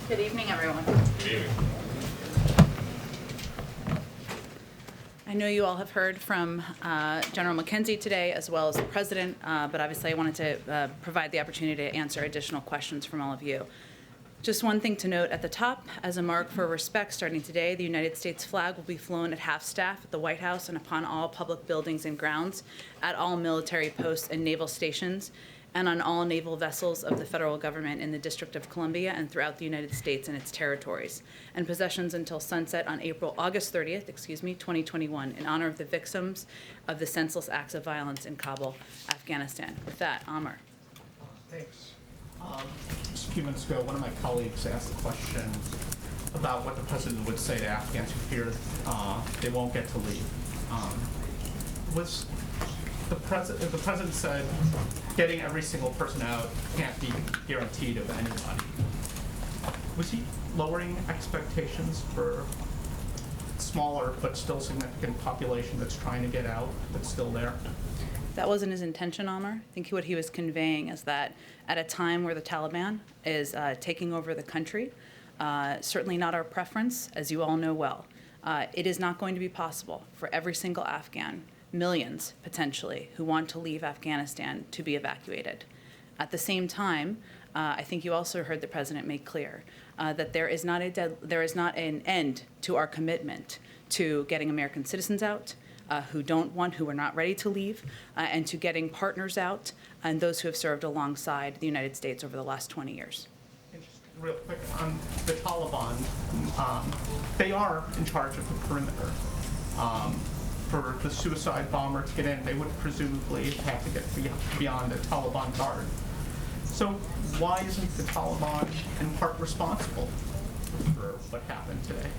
Good evening, everyone. Good evening. I know you all have heard from General McKenzie today, as well as the President, but obviously I wanted to provide the opportunity to answer additional questions from all of you. Just one thing to note at the top, as a mark for respect, starting today, the United States flag will be flown at half-staff at the White House and upon all public buildings and grounds, at all military posts and naval stations, and on all naval vessels of the federal government in the District of Columbia and throughout the United States and its territories, and possessions until sunset on August 30th, 2021, in honor of the victims of the senseless acts of violence in Kabul, Afghanistan. With that, Amr. Thanks. Just a few minutes ago, one of my colleagues asked a question about what the president would say to Afghans who fear they won't get to leave. Was the president said getting every single person out can't be guaranteed of anybody. Was he lowering expectations for smaller but still significant population that's trying to get out that's still there? That wasn't his intention, Amr. I think what he was conveying is that at a time where the Taliban is taking over the country, certainly not our preference, as you all know well, it is not going to be possible for every single Afghan, millions potentially, who want to leave Afghanistan to be evacuated. At the same time, I think you also heard the president make clear that there is not an end to our commitment to getting American citizens out, who are not ready to leave, and to getting partners out and those who have served alongside the United States over the last 20 years. And just real quick on the Taliban, they are in charge of the perimeter. For the suicide bomber to get in, they would presumably have to get beyond a Taliban guard. So why isn't the Taliban in part responsible for what happened today?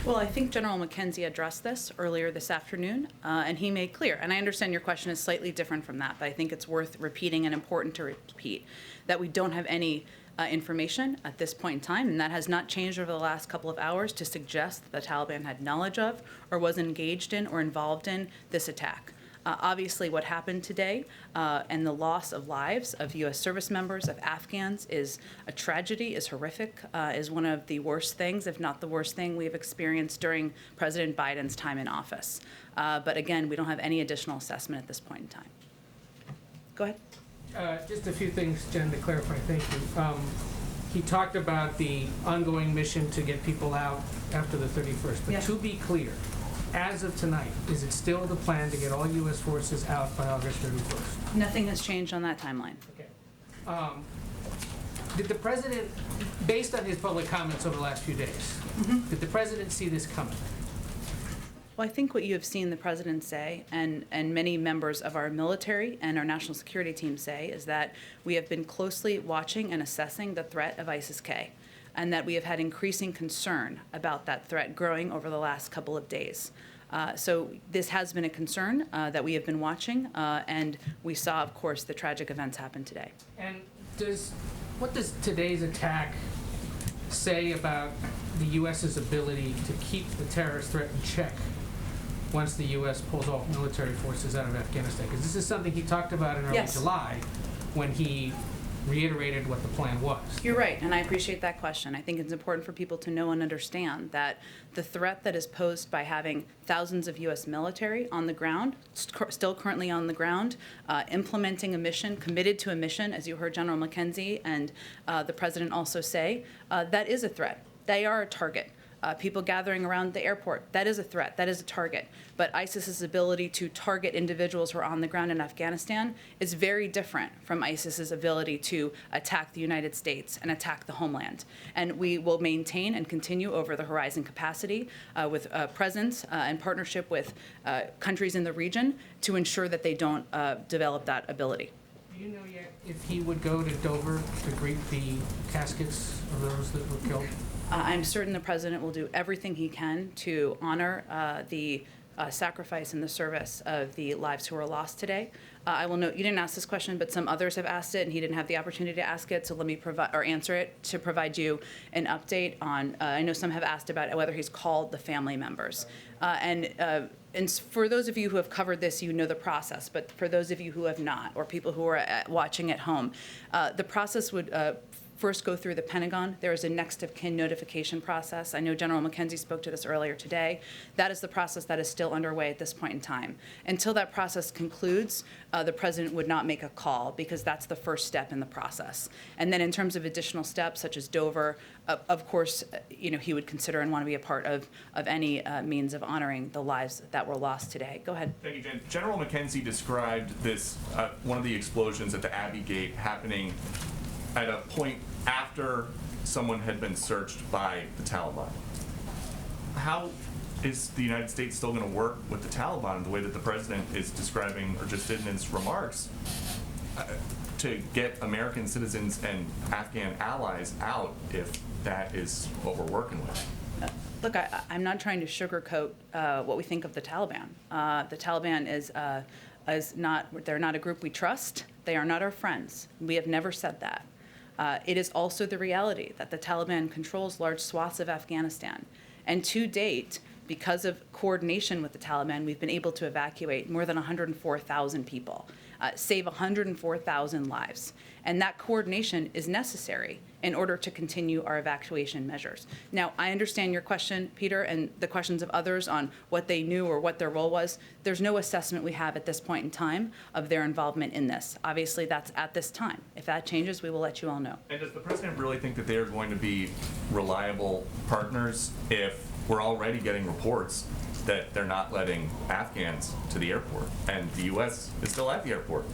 Well, I think General McKenzie addressed this earlier this afternoon, and he made clear, and I understand your question is slightly different from that, but I think it's worth repeating and important to repeat, that we don't have any information at this point in time, and that has not changed over the last couple of hours to suggest that the Taliban had knowledge of or was engaged in or involved in this attack. Obviously, what happened today and the loss of lives of U.S. service members, of Afghans, is a tragedy, is horrific, is one of the worst things, if not the worst thing, we've experienced during President Biden's time in office. But again, we don't have any additional assessment at this point in time. Go ahead. Just a few things, Jen, to clarify. Thank you. He talked about the ongoing mission to get people out after the 31st. But to be clear, as of tonight, is it still the plan to get all U.S. forces out by August 31st? Nothing has changed on that timeline. Okay. Did the president, based on his public comments over the last few days, did the president see this coming? Well, I think what you have seen the president say, and many members of our military and our national security team say, is that we have been closely watching and assessing the threat of ISIS-K, and that we have had increasing concern about that threat growing over the last couple of days. So this has been a concern that we have been watching, and we saw, of course, the tragic events happen today. And what does today's attack say about the U.S.'s ability to keep the terrorist threat in check once the U.S. pulls off military forces out of Afghanistan? Because this is something he talked about in early July when he reiterated what the plan was. You're right, and I appreciate that question. I think it's important for people to know and understand that the threat that is posed by having thousands of U.S. military on the ground, still currently on the ground, implementing a mission, committed to a mission, as you heard General McKenzie and the President also say, that is a threat. They are a target. People gathering around the airport, that is a threat, that is a target. But ISIS's ability to target individuals who are on the ground in Afghanistan is very different from ISIS's ability to attack the United States and attack the homeland. And we will maintain and continue over the horizon capacity with presence and partnership with countries in the region to ensure that they don't develop that ability. Do you know yet if he would go to Dover to greet the caskets of those that were killed? I'm certain the president will do everything he can to honor the sacrifice and the service of the lives who were lost today. I will note you didn't ask this question, but some others have asked it, and he didn't have the opportunity to ask it. So let me answer it to provide you an update on. I know some have asked about whether he's called the family members, and for those of you who have covered this, you know the process. But for those of you who have not, or people who are watching at home, the process would first go through the Pentagon. There is a next of kin notification process. I know General McKenzie spoke to this earlier today. That is the process that is still underway at this point in time. Until that process concludes, the president would not make a call because that's the first step in the process. And then in terms of additional steps such as Dover, of course, he would consider and want to be a part of any means of honoring the lives that were lost today. Go ahead. Thank you, Jen. General McKenzie described this, one of the explosions at the Abbey Gate happening at a point after someone had been searched by the Taliban. How is the United States still going to work with the Taliban the way that the president is describing, or just did in his remarks, to get American citizens and Afghan allies out if that is what we're working with? Look, I'm not trying to sugarcoat what we think of the Taliban. The Taliban they're not a group we trust. They are not our friends. We have never said that. It is also the reality that the Taliban controls large swaths of Afghanistan. And to date, because of coordination with the Taliban, we've been able to evacuate more than 104,000 people, save 104,000 lives. And that coordination is necessary in order to continue our evacuation measures. Now, I understand your question, Peter, and the questions of others on what they knew or what their role was. There's no assessment we have at this point in time of their involvement in this. Obviously, that's at this time. If that changes, we will let you all know. And does the president really think that they are going to be reliable partners if we're already getting reports that they're not letting Afghans to the airport and the U.S. is still at the airport?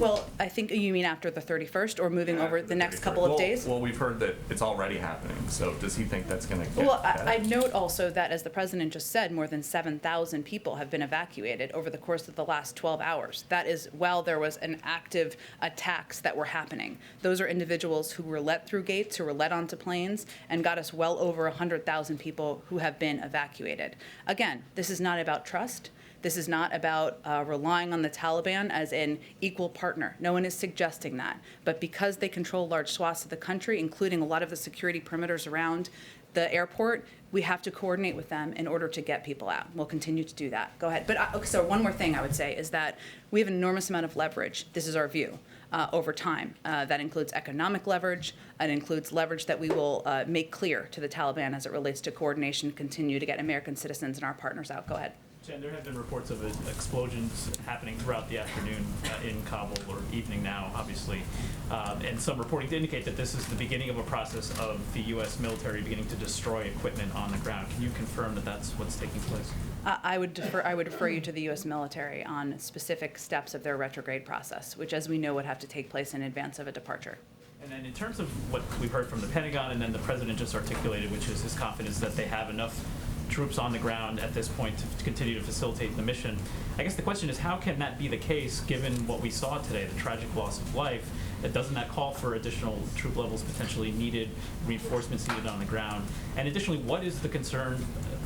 Well, I think you mean after the 31st or moving over the next couple of days? Well, we've heard that it's already happening. So does he think that's going to get Well, better? I note also that, as the president just said, more than 7,000 people have been evacuated over the course of the last 12 hours. That is while there was an active attacks that were happening. Those are individuals who were let through gates, who were let onto planes, and got us well over 100,000 people who have been evacuated. Again, this is not about trust. This is not about relying on the Taliban as an equal partner. No one is suggesting that. But because they control large swaths of the country, including a lot of the security perimeters around the airport, we have to coordinate with them in order to get people out. We'll continue to do that. Go ahead. But so one more thing I would say is that we have an enormous amount of leverage. This is our view. Over time. That includes economic leverage. It includes leverage that we will make clear to the Taliban as it relates to coordination to continue to get American citizens and our partners out. Go ahead. Jen, there have been reports of explosions happening throughout the afternoon in Kabul, or evening now, obviously, and some reporting to indicate that this is the beginning of a process of the U.S. military beginning to destroy equipment on the ground. Can you confirm that that's what's taking place? I would refer you to the U.S. military on specific steps of their retrograde process, which, as we know, would have to take place in advance of a departure. And then in terms of what we've heard from the Pentagon and then the president just articulated, which is his confidence that they have enough troops on the ground at this point to continue to facilitate the mission. I guess the question is, how can that be the case given what we saw today, the tragic loss of life? Doesn't that call for additional troop levels potentially needed, reinforcements needed on the ground? And additionally, what is the concern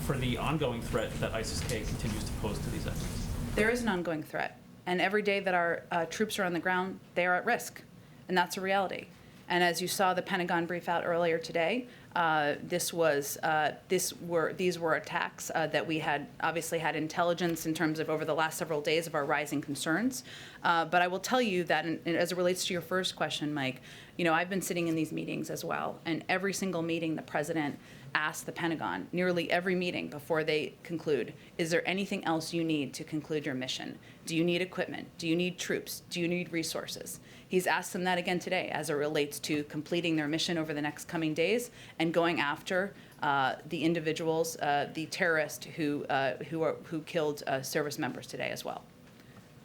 for the ongoing threat that ISIS-K continues to pose to these efforts? There is an ongoing threat. And every day that our troops are on the ground, they are at risk. And that's a reality. And as you saw the Pentagon brief out earlier today, these were attacks that we had obviously had intelligence in terms of over the last several days of our rising concerns. But I will tell you that as it relates to your first question, Mike, I've been sitting in these meetings as well, and every single meeting the president asked the Pentagon, nearly every meeting before they conclude, is there anything else you need to conclude your mission? Do you need equipment? Do you need troops? Do you need resources? He's asked them that again today as it relates to completing their mission over the next coming days and going after the individuals, the terrorists who killed service members today as well.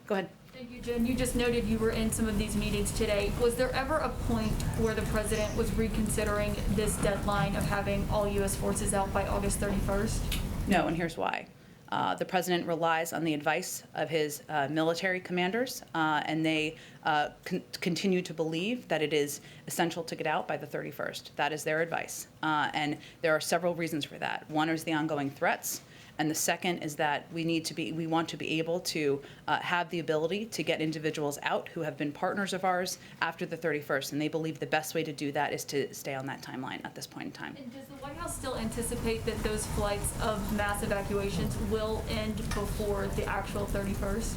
Go ahead. Thank you, Jen. You just noted you were in some of these meetings today. Was there ever a point where the president was reconsidering this deadline of having all U.S. forces out by August 31st? No, and here's why. The president relies on the advice of his military commanders, and they continue to believe that it is essential to get out by the 31st. That is their advice. And there are several reasons for that. One is the ongoing threats. And the second is that we want to be able to have the ability to get individuals out who have been partners of ours after the 31st. And they believe the best way to do that is to stay on that timeline at this point in time. And does the White House still anticipate that those flights of mass evacuations will end before the actual 31st?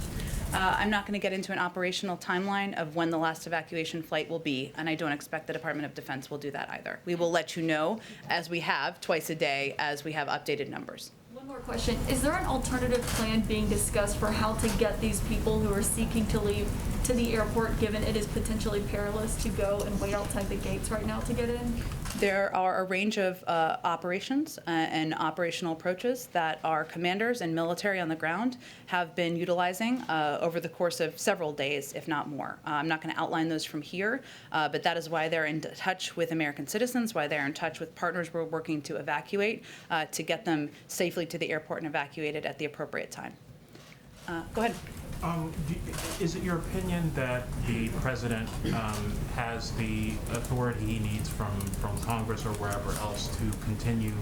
I'm not going to get into an operational timeline of when the last evacuation flight will be, and I don't expect the Department of Defense will do that either. We will let you know, as we have twice a day, as we have updated numbers. One more question. Is there an alternative plan being discussed for how to get these people who are seeking to leave to the airport, given it is potentially perilous to go and wait outside the gates right now to get in? There are a range of operations and operational approaches that our commanders and military on the ground have been utilizing over the course of several days, if not more. I'm not going to outline those from here, but that is why they're in touch with American citizens, why they're in touch with partners we're working to evacuate, to get them safely to the airport and evacuated at the appropriate time. Go ahead. Is it your opinion that the president has the authority he needs from Congress or wherever else to continue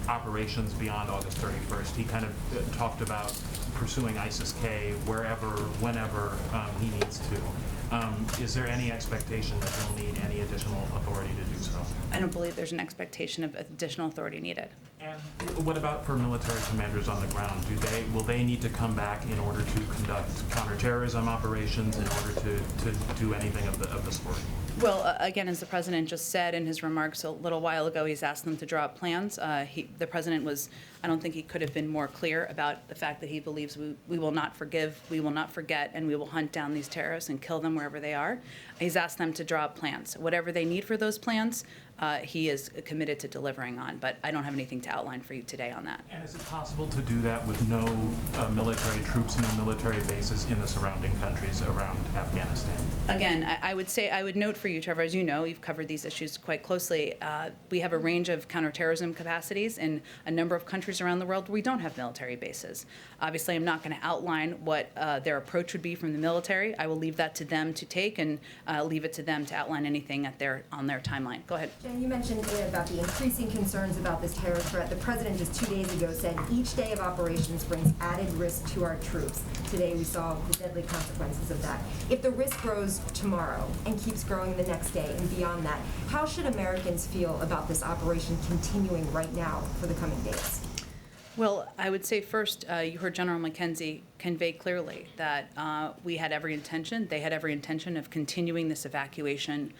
operations beyond August 31st? He kind of talked about pursuing ISIS-K wherever, whenever he needs to. Is there any expectation that he'll need any additional authority to do so? I don't believe there's an expectation of additional authority needed. And what about for military commanders on the ground? Will they need to come back in order to conduct counterterrorism operations, in order to do anything of the sort? Well, again, as the president just said in his remarks a little while ago, he's asked them to draw up plans. The president was, I don't think he could have been more clear about the fact that he believes we will not forgive, we will not forget, and we will hunt down these terrorists and kill them wherever they are. He's asked them to draw up plans. Whatever they need for those plans, he is committed to delivering on, but I don't have anything to outline for you today on that. And is it possible to do that with no military troops, no military bases in the surrounding countries around Afghanistan? Again, I would note for you, Trevor, as you know, you've covered these issues quite closely. We have a range of counterterrorism capacities in a number of countries around the world where we don't have military bases. Obviously, I'm not going to outline what their approach would be from the military. I will leave that to them to take, and leave it to them to outline anything on their timeline. Go ahead. Jen, you mentioned about the increasing concerns about this terror threat. The president just 2 days ago said each day of operations brings added risk to our troops. Today we saw the deadly consequences of that. If the risk grows tomorrow and keeps growing the next day and beyond that, how should Americans feel about this operation continuing right now for the coming days? Well, I would say first, you heard General McKenzie convey clearly that they had every intention of continuing this evacuation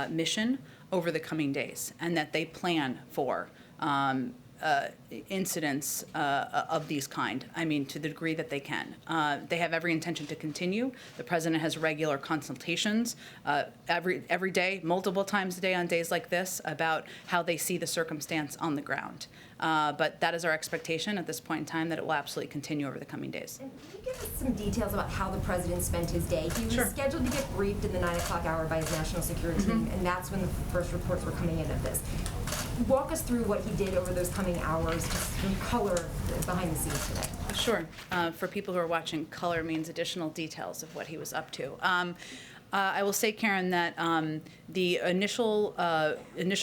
mission over the coming days, and that they plan for incidents of these kind, to the degree that they can. They have every intention to continue. The president has regular consultations every day, multiple times a day on days like this, about how they see the circumstance on the ground. But that is our expectation at this point in time, that it will absolutely continue over the coming days. And can you give us some details about how the president spent his day? He was Sure. scheduled to get briefed in the 9 o'clock hour by his national security team, and that's when the first reports were coming in of this. Walk us through what he did over those coming hours, just some color behind the scenes today. Sure. For people who are watching, color means additional details of what he was up to. I will say, Karen, that the initial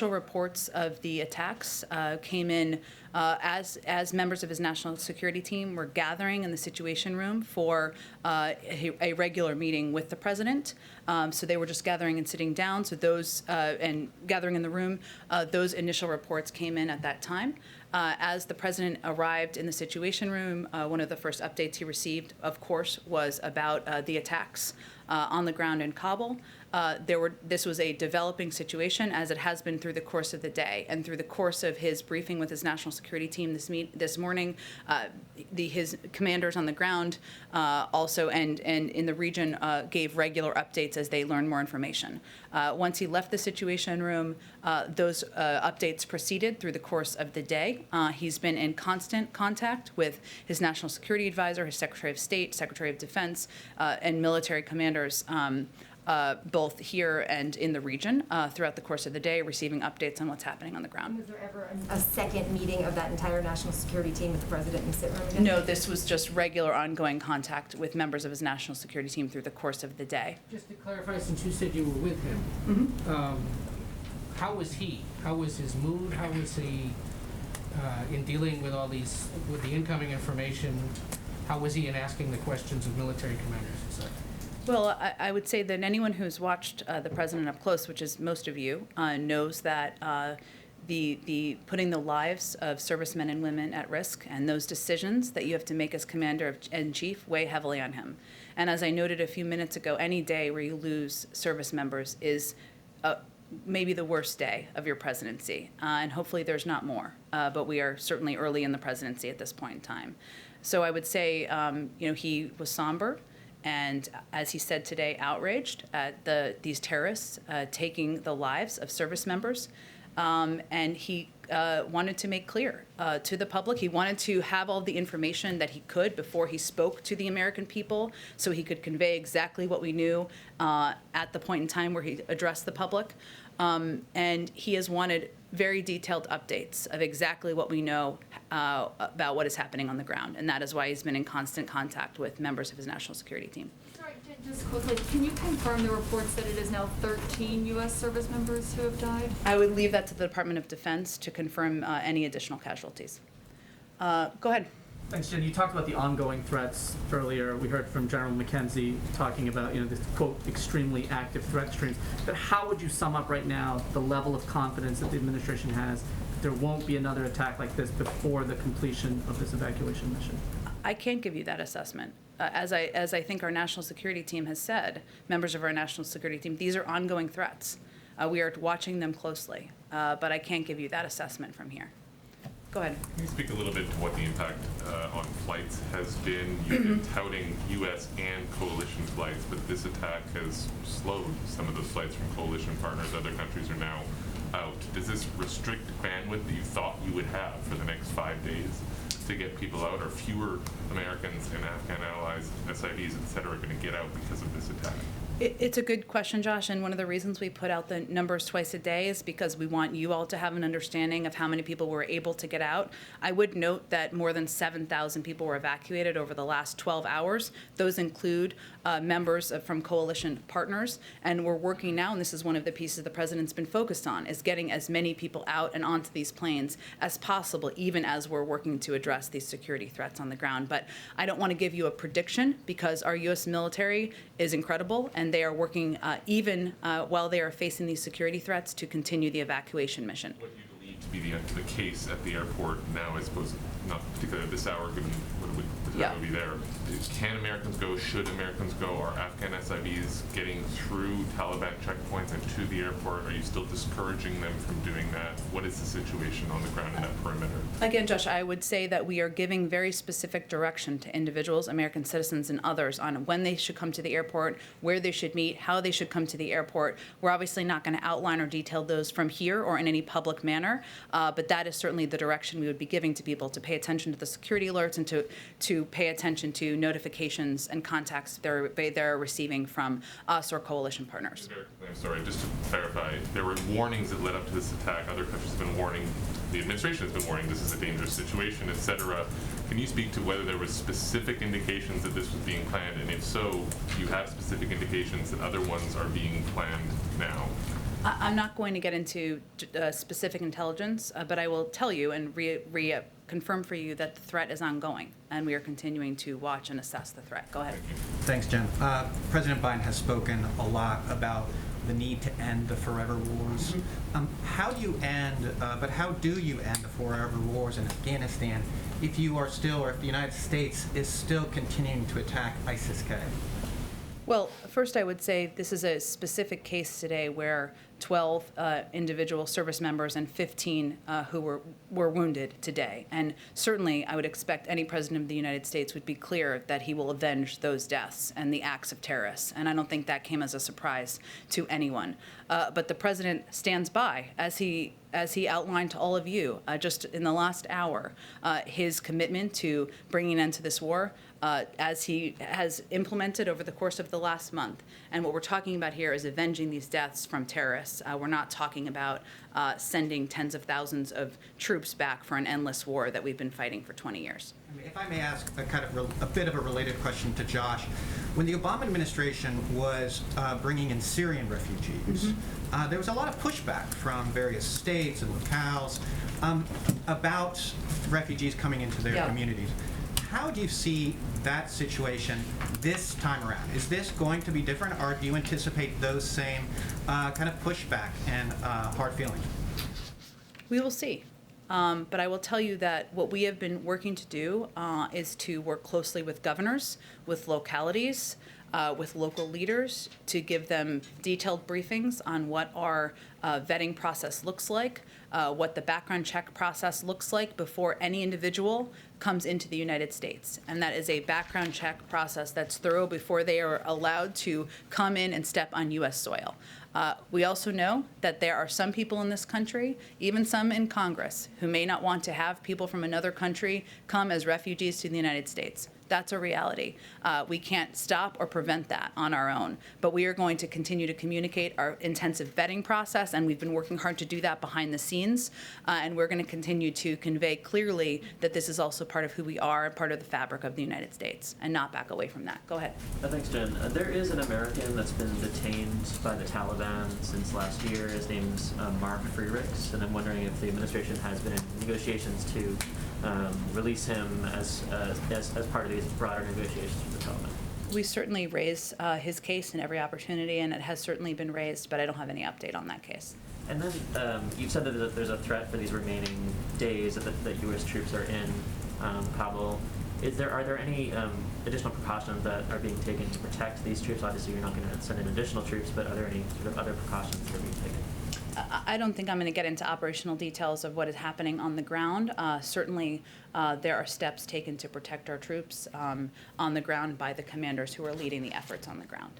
reports of the attacks came in as members of his national security team were gathering in the Situation Room for a regular meeting with the president. So they were just gathering and sitting down. So those and gathering in the room, those initial reports came in at that time. As the president arrived in the Situation Room, one of the first updates he received, of course, was about the attacks on the ground in Kabul. This was a developing situation, as it has been through the course of the day, and through the course of his briefing with his national security team this morning. His commanders on the ground also and in the region gave regular updates as they learned more information. Once he left the Situation Room, those updates proceeded through the course of the day. He's been in constant contact with his national security advisor, his Secretary of State, Secretary of Defense, and military commanders, both here and in the region, throughout the course of the day, receiving updates on what's happening on the ground. Was there ever a second meeting of that entire national security team with the president in the sit room again? No, this was just regular ongoing contact with members of his national security team through the course of the day. Just to clarify, since you said you were with him, how was he? How was his mood? How was he in dealing with with the incoming information? How was he in asking the questions of military commanders and such? Well, I would say that anyone who's watched the president up close, which is most of you, knows that the putting the lives of servicemen and women at risk, and those decisions that you have to make as commander-in-chief weigh heavily on him. And as I noted a few minutes ago, any day where you lose service members is maybe the worst day of your presidency, and hopefully there's not more. But we are certainly early in the presidency at this point in time. So I would say, he was somber, and as he said today, outraged at these terrorists taking the lives of service members. And he wanted to make clear to the public, he wanted to have all the information that he could before he spoke to the American people, so he could convey exactly what we knew at the point in time where he addressed the public. And he has wanted very detailed updates of exactly what we know about what is happening on the ground. And that is why he's been in constant contact with members of his national security team. Sorry, just quickly, can you confirm the reports that it is now 13 U.S. service members who have died? I would leave that to the Department of Defense to confirm any additional casualties. Go ahead. Thanks, Jen. You talked about the ongoing threats earlier. We heard from General McKenzie talking about, this, quote, extremely active threat streams. But how would you sum up right now the level of confidence that the administration has that there won't be another attack like this before the completion of this evacuation mission? I can't give you that assessment. As I think our national security team has said, members of our national security team, these are ongoing threats. We are watching them closely, but I can't give you that assessment from here. Go ahead. Can you speak a little bit to what the impact on flights has been? You've been touting U.S. and coalition flights, but this attack has slowed some of those flights from coalition partners. Other countries are now out. Does this restrict bandwidth that you thought you would have for the next 5 days to get people out? Are fewer Americans and Afghan allies, SIVs, et cetera, going to get out because of this attack? It's a good question, Josh, and one of the reasons we put out the numbers twice a day is because we want you all to have an understanding of how many people were able to get out. I would note that more than 7,000 people were evacuated over the last 12 hours. Those include members from coalition partners, and we're working now, and this is one of the pieces the president's been focused on, is getting as many people out and onto these planes as possible, even as we're working to address these security threats on the ground. But I don't want to give you a prediction because our U.S. military is incredible, and they are working even while they are facing these security threats to continue the evacuation mission. What do you believe to be the case at the airport now, I suppose, not particularly at this hour, given the time would be there? Can Americans go? Should Americans go? Are Afghan SIVs getting through Taliban checkpoints and to the airport? Are you still discouraging them from doing that? What is the situation on the ground in that perimeter? Again, Josh, I would say that we are giving very specific direction to individuals, American citizens and others, on when they should come to the airport, where they should meet, how they should come to the airport. We're obviously not going to outline or detail those from here or in any public manner, but that is certainly the direction we would be giving to people, to pay attention to the security alerts and to pay attention to notifications and contacts they're receiving from us or coalition partners. I'm sorry, just to clarify, there were warnings that led up to this attack. Other countries have been warning, the administration has been warning this is a dangerous situation, et cetera. Can you speak to whether there was specific indications that this was being planned, and if so, do you have specific indications that other ones are being planned now? I'm not going to get into specific intelligence, but I will tell you and confirm for you that the threat is ongoing, and we are continuing to watch and assess the threat. Go ahead. Thanks, Jen. President Biden has spoken a lot about the need to end the forever wars. How do you end the forever wars in Afghanistan if you are still, or if the United States is still continuing to attack ISIS-K? Well, first I would say this is a specific case today where 12 individual service members and 15 who were wounded today. And certainly I would expect any president of the United States would be clear that he will avenge those deaths and the acts of terrorists. And I don't think that came as a surprise to anyone. But the president stands by, as he outlined to all of you just in the last hour, his commitment to bringing an end to this war, as he has implemented over the course of the last month. And what we're talking about here is avenging these deaths from terrorists. We're not talking about sending tens of thousands of troops back for an endless war that we've been fighting for 20 years. If I may ask a bit of a related question to Josh. When the Obama administration was bringing in Syrian refugees, there was a lot of pushback from various states and locales about refugees coming into their communities. How do you see that situation this time around? Is this going to be different, or do you anticipate those same kind of pushback and hard feelings? We will see. But I will tell you that what we have been working to do is to work closely with governors, with localities, with local leaders to give them detailed briefings on what our vetting process looks like, what the background check process looks like before any individual comes into the United States. And that is a background check process that's thorough before they are allowed to come in and step on U.S. soil. We also know that there are some people in this country, even some in Congress, who may not want to have people from another country come as refugees to the United States. That's a reality. We can't stop or prevent that on our own, but we are going to continue to communicate our intensive vetting process, and we've been working hard to do that behind the scenes, and we're going to continue to convey clearly that this is also part of who we are, part of the fabric of the United States, and not back away from that. Go ahead. Thanks, Jen. There is an American that's been detained by the Taliban since last year. His name's Mark Freerichs, and I'm wondering if the administration has been in negotiations to release him as part of these broader negotiations with the Taliban. We certainly raise his case in every opportunity, and it has certainly been raised, but I don't have any update on that case. And then you've said that there's a threat for these remaining days that U.S. troops are in Kabul. Are there any additional precautions that are being taken to protect these troops? Obviously, you're not going to send in additional troops, but are there any sort of other precautions that are being taken? I don't think I'm going to get into operational details of what is happening on the ground. Certainly, there are steps taken to protect our troops on the ground by the commanders who are leading the efforts on the ground.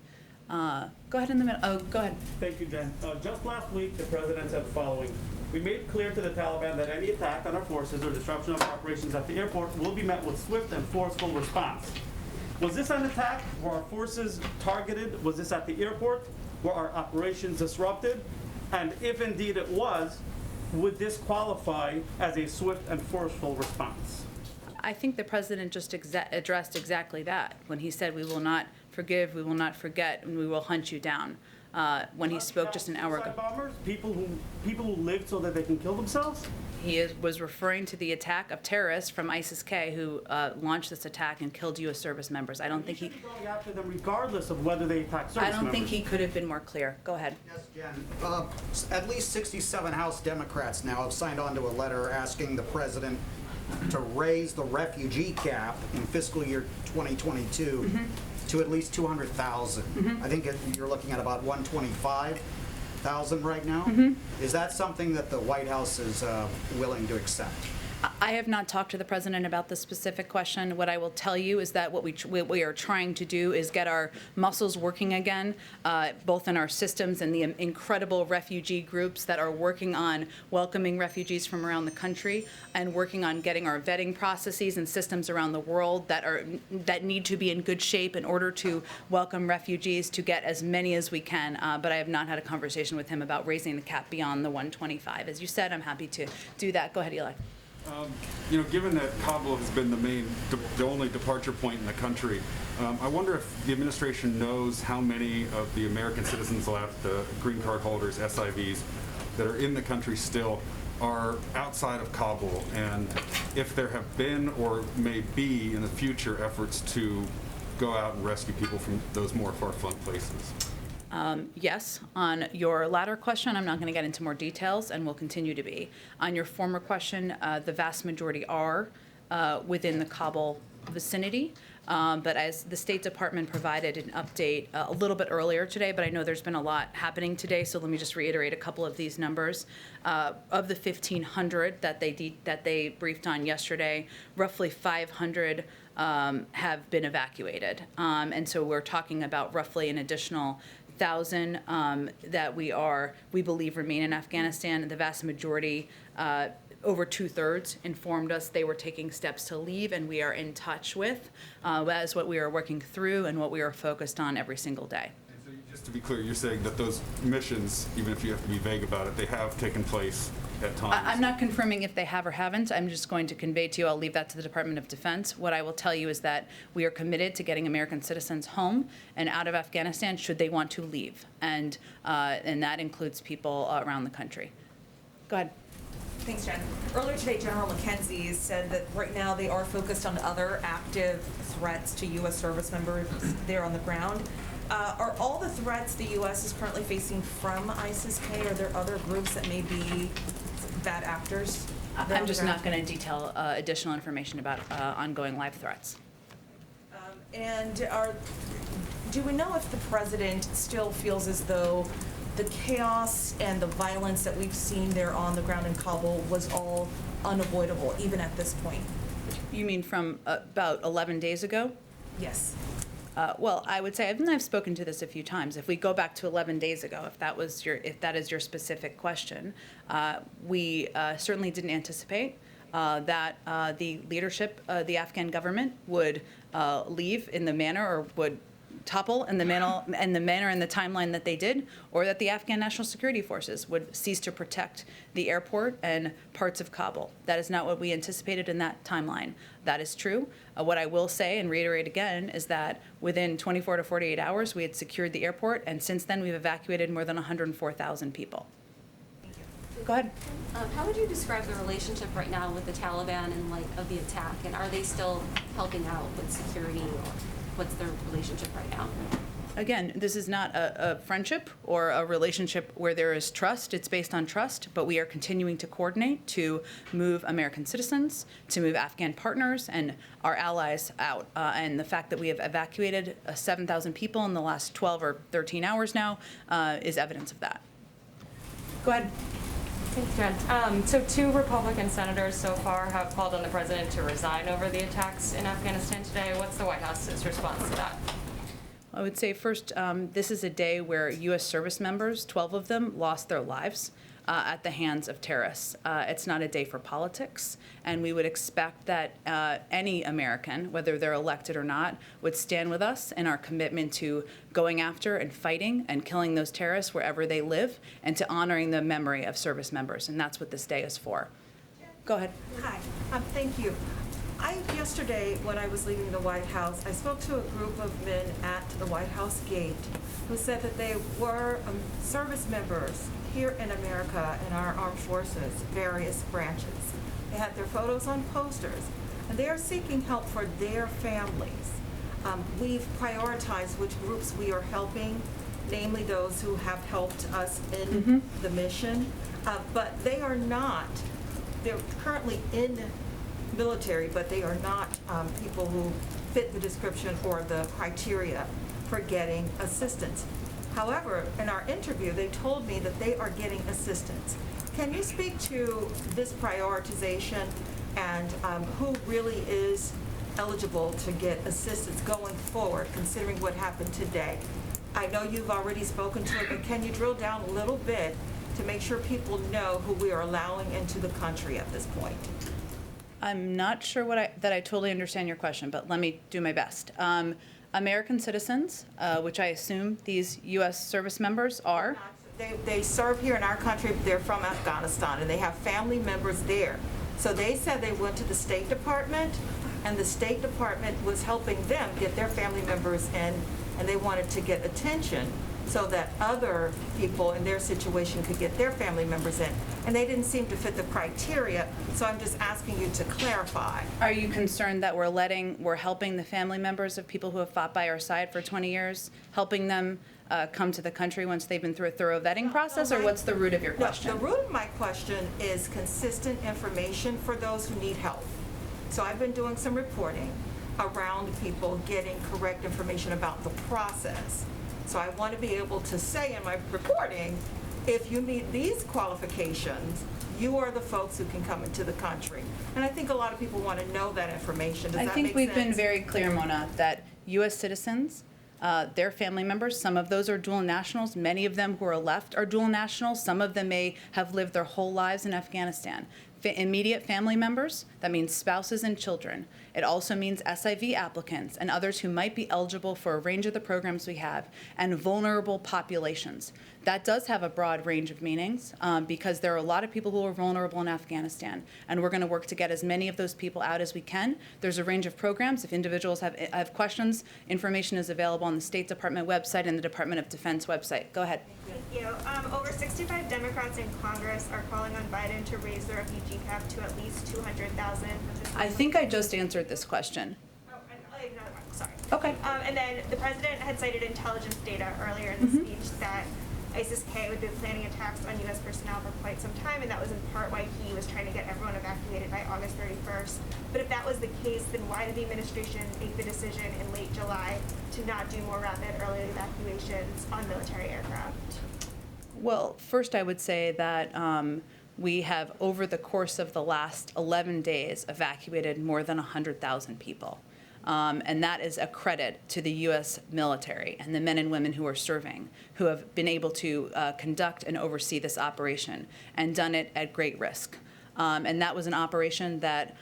Go ahead in the middle. Oh, go ahead. Thank you, Jen. Just last week, the president said the following. We made it clear to the Taliban that any attack on our forces or disruption of operations at the airport will be met with swift and forceful response. Was this an attack? Were our forces targeted? Was this at the airport? Were our operations disrupted? And if indeed it was, would this qualify as a swift and forceful response? I think the president just addressed exactly that when he said, "We will not forgive, we will not forget, and we will hunt you down." When he spoke just an hour ago. Bombers, people who lived so that they can kill themselves? He was referring to the attack of terrorists from ISIS-K who launched this attack and killed U.S. service members. I don't think he. Should be going after them regardless of whether they attack service members. I don't think he could have been more clear. Go ahead. Yes, Jen. At least 67 House Democrats now have signed on to a letter asking the president to raise the refugee cap in fiscal year 2022 to at least 200,000. I think you're looking at about 125,000 right now. Is that something that the White House is willing to accept? I have not talked to the president about this specific question. What I will tell you is that what we are trying to do is get our muscles working again, both in our systems and the incredible refugee groups that are working on welcoming refugees from around the country and working on getting our vetting processes and systems around the world that need to be in good shape in order to welcome refugees, to get as many as we can. But I have not had a conversation with him about raising the cap beyond the 125. As you said, I'm happy to do that. Go ahead, Eli. Given that Kabul has been the only departure point in the country, I wonder if the administration knows how many of the American citizens left, the green card holders, SIVs, that are in the country still are outside of Kabul, and if there have been or may be in the future efforts to go out and rescue people from those more far-flung places. Yes, on your latter question, I'm not going to get into more details and will continue to be. On your former question, the vast majority are within the Kabul vicinity. But as the State Department provided an update a little bit earlier today, but I know there's been a lot happening today, so let me just reiterate a couple of these numbers. Of the 1,500 that they briefed on yesterday, roughly 500 have been evacuated. And so we're talking about roughly an additional 1,000 that we believe remain in Afghanistan. The vast majority, over 2/3, informed us they were taking steps to leave, and we are in touch with. That is what we are working through and what we are focused on every single day. And so just to be clear, you're saying that those missions, even if you have to be vague about it, they have taken place at times? I'm not confirming if they have or haven't. I'm just going to convey to you, I'll leave that to the Department of Defense. What I will tell you is that we are committed to getting American citizens home and out of Afghanistan should they want to leave. And that includes people around the country. Go ahead. Thanks, Jen. Earlier today, General McKenzie said that right now they are focused on other active threats to U.S. service members there on the ground. Are all the threats the U.S. is currently facing from ISIS-K? Are there other groups that may be bad actors? I'm just not going to detail additional information about ongoing live threats. Do we know if the president still feels as though the chaos and the violence that we've seen there on the ground in Kabul was all unavoidable, even at this point? You mean from about 11 days ago? Yes. Well, I would say, and I've spoken to this a few times. If we go back to 11 days ago, if that is your specific question, we certainly didn't anticipate that the leadership, the Afghan government, would leave in the manner or would topple in the manner and the timeline that they did, or that the Afghan National Security Forces would cease to protect the airport and parts of Kabul. That is not what we anticipated in that timeline. That is true. What I will say and reiterate again is that within 24 to 48 hours, we had secured the airport, and since then we've evacuated more than 104,000 people. Go ahead. How would you describe the relationship right now with the Taliban in light of the attack, and are they still helping out with security, or what's their relationship right now? Again, this is not a friendship or a relationship where there is trust. It's based on trust, but we are continuing to coordinate to move American citizens, to move Afghan partners and our allies out. And the fact that we have evacuated 7,000 people in the last 12 or 13 hours now is evidence of that. Go ahead. Thanks, Jen. So 2 Republican senators so far have called on the president to resign over the attacks in Afghanistan today. What's the White House's response to that? I would say first, this is a day where U.S. service members, 12 of them, lost their lives at the hands of terrorists. It's not a day for politics, and we would expect that any American, whether they're elected or not, would stand with us in our commitment to going after and fighting and killing those terrorists wherever they live, and to honoring the memory of service members, and that's what this day is for. Go ahead. Hi, thank you. Yesterday, when I was leaving the White House, I spoke to a group of men at the White House gate who said that they were service members here in America in our armed forces, various branches. They had their photos on posters, and they are seeking help for their families. We've prioritized which groups we are helping, namely those who have helped us in the mission, but they are not, they're currently in military, but they are not people who fit the description or the criteria for getting assistance. However, in our interview, they told me that they are getting assistance. Can you speak to this prioritization and who really is eligible to get assistance going forward, considering what happened today? I know you've already spoken to it, but can you drill down a little bit to make sure people know who we are allowing into the country at this point? I'm not sure that I totally understand your question, but let me do my best. American citizens, which I assume these U.S. service members are. They serve here in our country, but they're from Afghanistan, and they have family members there. So they said they went to the State Department, and the State Department was helping them get their family members in, and they wanted to get attention so that other people in their situation could get their family members in. And they didn't seem to fit the criteria, so I'm just asking you to clarify. Are you concerned that we're helping the family members of people who have fought by our side for 20 years, helping them come to the country once they've been through a thorough vetting process, or what's the root of your question? No, the root of my question is consistent information for those who need help. So I've been doing some reporting around people getting correct information about the process. So I want to be able to say in my reporting, if you meet these qualifications, you are the folks who can come into the country. And I think a lot of people want to know that information. Does that make sense? I think we've been very clear, Mona, that U.S. citizens, their family members, some of those are dual nationals. Many of them who are left are dual nationals. Some of them may have lived their whole lives in Afghanistan. Immediate family members, that means spouses and children. It also means SIV applicants and others who might be eligible for a range of the programs we have, and vulnerable populations. That does have a broad range of meanings because there are a lot of people who are vulnerable in Afghanistan, and we're going to work to get as many of those people out as we can. There's a range of programs. If individuals have questions, information is available on the State Department website and the Department of Defense website. Go ahead. Thank you. Over 65 Democrats in Congress are calling on Biden to raise the refugee cap to at least 200,000. I think I just answered this question. Oh, sorry. Okay. And then the president had cited intelligence data earlier in the speech that ISIS-K had been planning attacks on U.S. personnel for quite some time, and that was in part why he was trying to get everyone evacuated by August 31st. But if that was the case, then why did the administration make the decision in late July to not do more rapid early evacuations on military aircraft? Well, first I would say that we have, over the course of the last 11 days, evacuated more than 100,000 people. And that is a credit to the U.S. military and the men and women who are serving, who have been able to conduct and oversee this operation and done it at great risk. And that was an operation that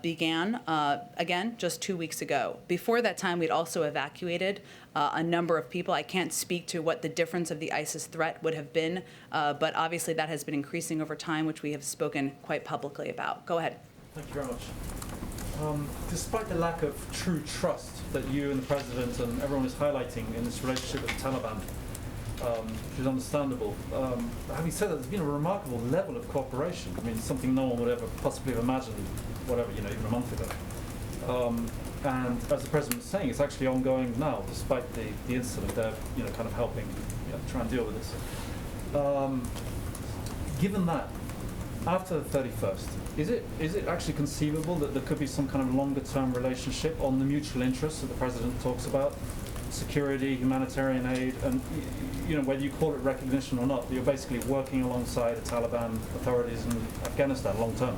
began, again, just 2 weeks ago. Before that time, we'd also evacuated a number of people. I can't speak to what the difference of the ISIS threat would have been, but obviously that has been increasing over time, which we have spoken quite publicly about. Go ahead. Thank you very much. Despite the lack of true trust that you and the President and everyone is highlighting in this relationship with the Taliban, which is understandable, having said that, there's been a remarkable level of cooperation. I mean, something no one would ever possibly have imagined, whatever, even a month ago. And as the President was saying, it's actually ongoing now, despite the incident. They're, kind of helping try and deal with this. Given that, after the 31st, is it actually conceivable that there could be some kind of longer-term relationship on the mutual interests that the President talks about, security, humanitarian aid, and whether you call it recognition or not, you're basically working alongside the Taliban authorities in Afghanistan long-term?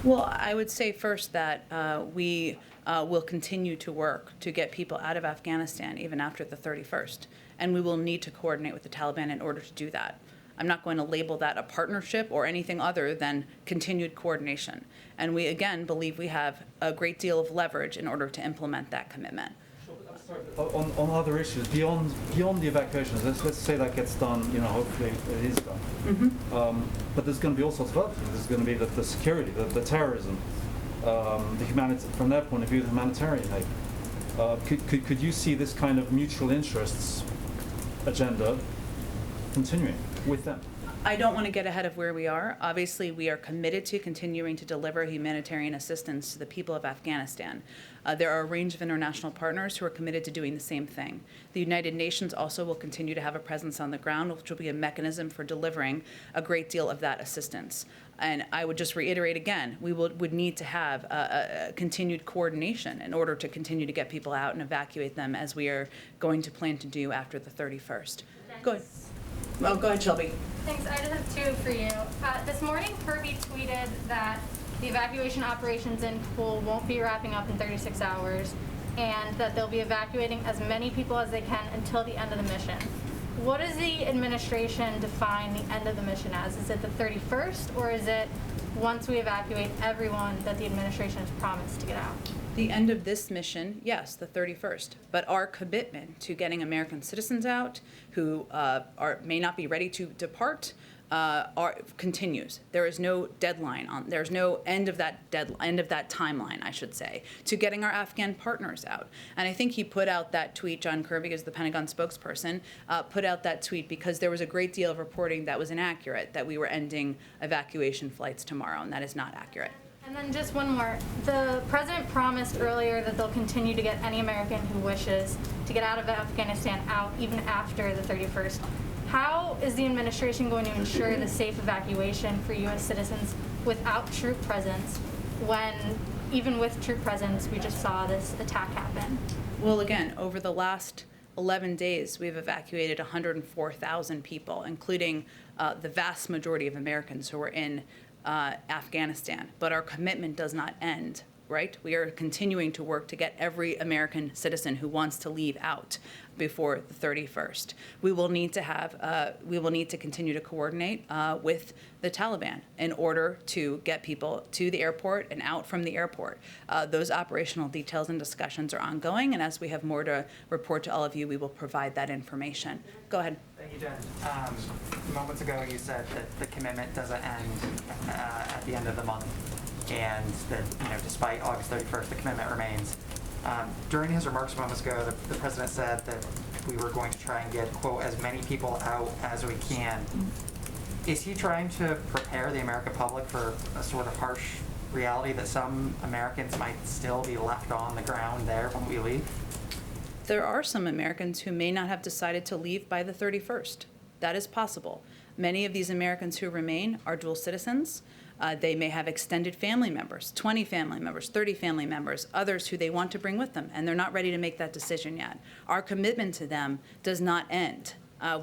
Well, I would say first that we will continue to work to get people out of Afghanistan even after the 31st, and we will need to coordinate with the Taliban in order to do that. I'm not going to label that a partnership or anything other than continued coordination. And we, again, believe we have a great deal of leverage in order to implement that commitment. On other issues, beyond the evacuations, let's say that gets done, hopefully it is done. Mm-hmm. But there's going to be all sorts of other things. There's going to be the security, the terrorism, the humanitarian, from their point of view, the humanitarian aid. Could you see this kind of mutual interests agenda continuing with them? I don't want to get ahead of where we are. Obviously, we are committed to continuing to deliver humanitarian assistance to the people of Afghanistan. There are a range of international partners who are committed to doing the same thing. The United Nations also will continue to have a presence on the ground, which will be a mechanism for delivering a great deal of that assistance. And I would just reiterate again, we would need to have a continued coordination in order to continue to get people out and evacuate them, as we are going to plan to do after the 31st. Go ahead. Oh, go ahead, Shelby. Thanks. I just have two for you. This morning, Kirby tweeted that the evacuation operations in Kabul won't be wrapping up in 36 hours, and that they'll be evacuating as many people as they can until the end of the mission. What does the administration define the end of the mission as? Is it the 31st, or is it once we evacuate everyone that the administration has promised to get out? The end of this mission, yes, the 31st. But our commitment to getting American citizens out who may not be ready to depart continues. There is no deadline there's no end of that timeline, I should say, to getting our Afghan partners out. And I think he put out that tweet, John Kirby, as the Pentagon spokesperson, put out that tweet because there was a great deal of reporting that was inaccurate, that we were ending evacuation flights tomorrow, and that is not accurate. And then just one more. The president promised earlier that they'll continue to get any American who wishes to get out of Afghanistan out even after the 31st. How is the administration going to ensure the safe evacuation for U.S. citizens without troop presence when, even with troop presence, we just saw this attack happen? Well, again, over the last 11 days, we've evacuated 104,000 people, including the vast majority of Americans who are in Afghanistan. But our commitment does not end, right? We are continuing to work to get every American citizen who wants to leave out before the 31st. We will need to continue to coordinate with the Taliban in order to get people to the airport and out from the airport. Those operational details and discussions are ongoing, and as we have more to report to all of you, we will provide that information. Go ahead. Thank you, Jen. Moments ago, you said that the commitment doesn't end at the end of the month, and that despite August 31st, the commitment remains. During his remarks moments ago, the president said that we were going to try and get, quote, as many people out as we can. Is he trying to prepare the American public for a sort of harsh reality that some Americans might still be left on the ground there when we leave? There are some Americans who may not have decided to leave by the 31st. That is possible. Many of these Americans who remain are dual citizens. They may have extended family members, 20 family members, 30 family members, others who they want to bring with them, and they're not ready to make that decision yet. Our commitment to them does not end.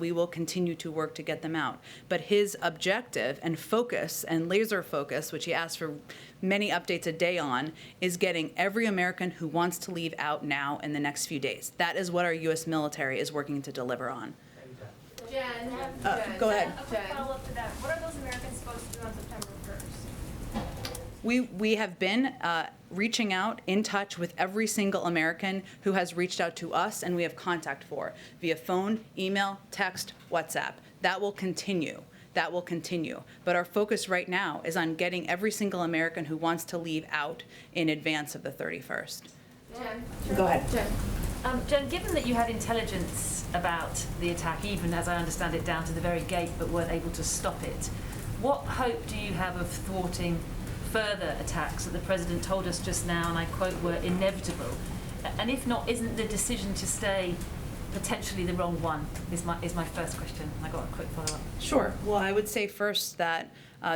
We will continue to work to get them out. But his objective and focus and laser focus, which he asks for many updates a day on, is getting every American who wants to leave out now in the next few days. That is what our U.S. military is working to deliver on. Jen, Go ahead. A quick follow-up to that. What are those Americans supposed to do on September 1st? We have been reaching out, in touch with every single American who has reached out to us and we have contact for via phone, email, text, WhatsApp. That will continue. That will continue. But our focus right now is on getting every single American who wants to leave out in advance of the 31st. Jen? Go ahead. Jen, given that you had intelligence about the attack, even as I understand it, down to the very gate, but weren't able to stop it, what hope do you have of thwarting further attacks that the President told us just now, and I quote, were inevitable? And if not, isn't the decision to stay potentially the wrong one, is my first question. I got a quick follow-up. Sure. Well, I would say first that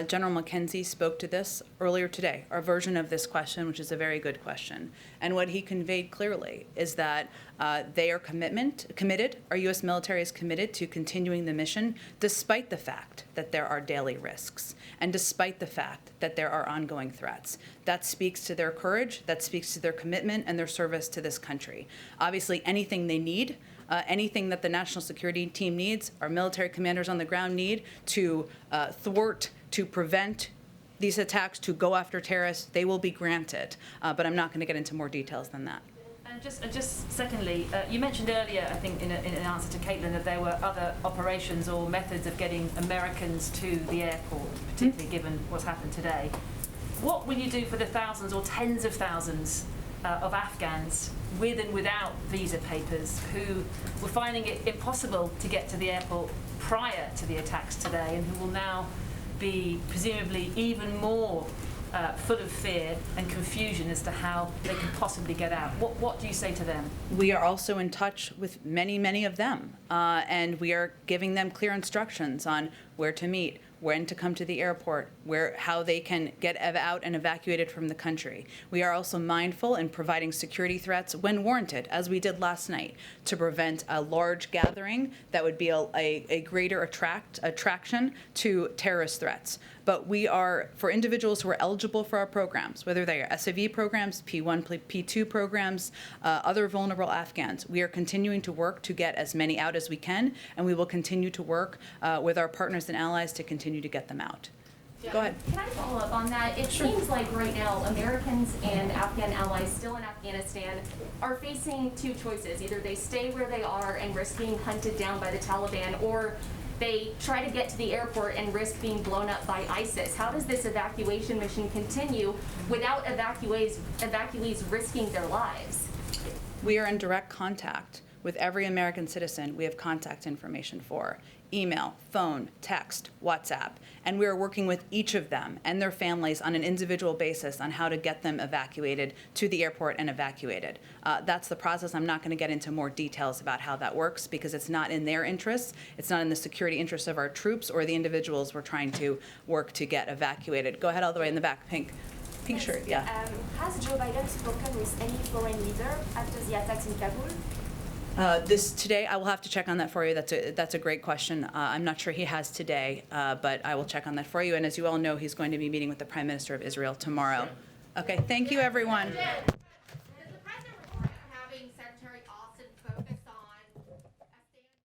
General McKenzie spoke to this earlier today, our version of this question, which is a very good question. And what he conveyed clearly is that they are committed, our U.S. military is committed to continuing the mission despite the fact that there are daily risks and despite the fact that there are ongoing threats. That speaks to their courage, that speaks to their commitment and their service to this country. Obviously, anything they need, anything that the national security team needs, our military commanders on the ground need to thwart, to prevent these attacks, to go after terrorists, they will be granted. But I'm not going to get into more details than that. And just secondly, you mentioned earlier, I think in an answer to Caitlin, that there were other operations or methods of getting Americans to the airport, particularly given what's happened today. What will you do for the thousands or tens of thousands of Afghans with and without visa papers who were finding it impossible to get to the airport prior to the attacks today and who will now be presumably even more full of fear and confusion as to how they can possibly get out? What do you say to them? We are also in touch with many, many of them, and we are giving them clear instructions on where to meet, when to come to the airport, how they can get out and evacuated from the country. We are also mindful in providing security threats when warranted, as we did last night, to prevent a large gathering that would be a greater attraction to terrorist threats. But we are, for individuals who are eligible for our programs, whether they are SAV programs, P1, P2 programs, other vulnerable Afghans, we are continuing to work to get as many out as we can, and we will continue to work with our partners and allies to continue to get them out. Go ahead. Can I follow up on that? It seems like right now Americans and Afghan allies still in Afghanistan are facing two choices. Either they stay where they are and risk being hunted down by the Taliban, or they try to get to the airport and risk being blown up by ISIS. How does this evacuation mission continue without evacuees risking their lives? We are in direct contact with every American citizen we have contact information for. Email, phone, text, WhatsApp, and we are working with each of them and their families on an individual basis on how to get them evacuated to the airport and evacuated. That's the process. I'm not going to get into more details about how that works because it's not in their interests. It's not in the security interests of our troops or the individuals we're trying to work to get evacuated. Go ahead all the way in the back, pink shirt, yeah. Has Joe Biden spoken with any foreign leader after the attacks in Kabul? Today, I will have to check on that for you. That's a great question. I'm not sure he has today, but I will check on that for you. And as you all know, he's going to be meeting with the Prime Minister of Israel tomorrow. Okay, thank you, everyone.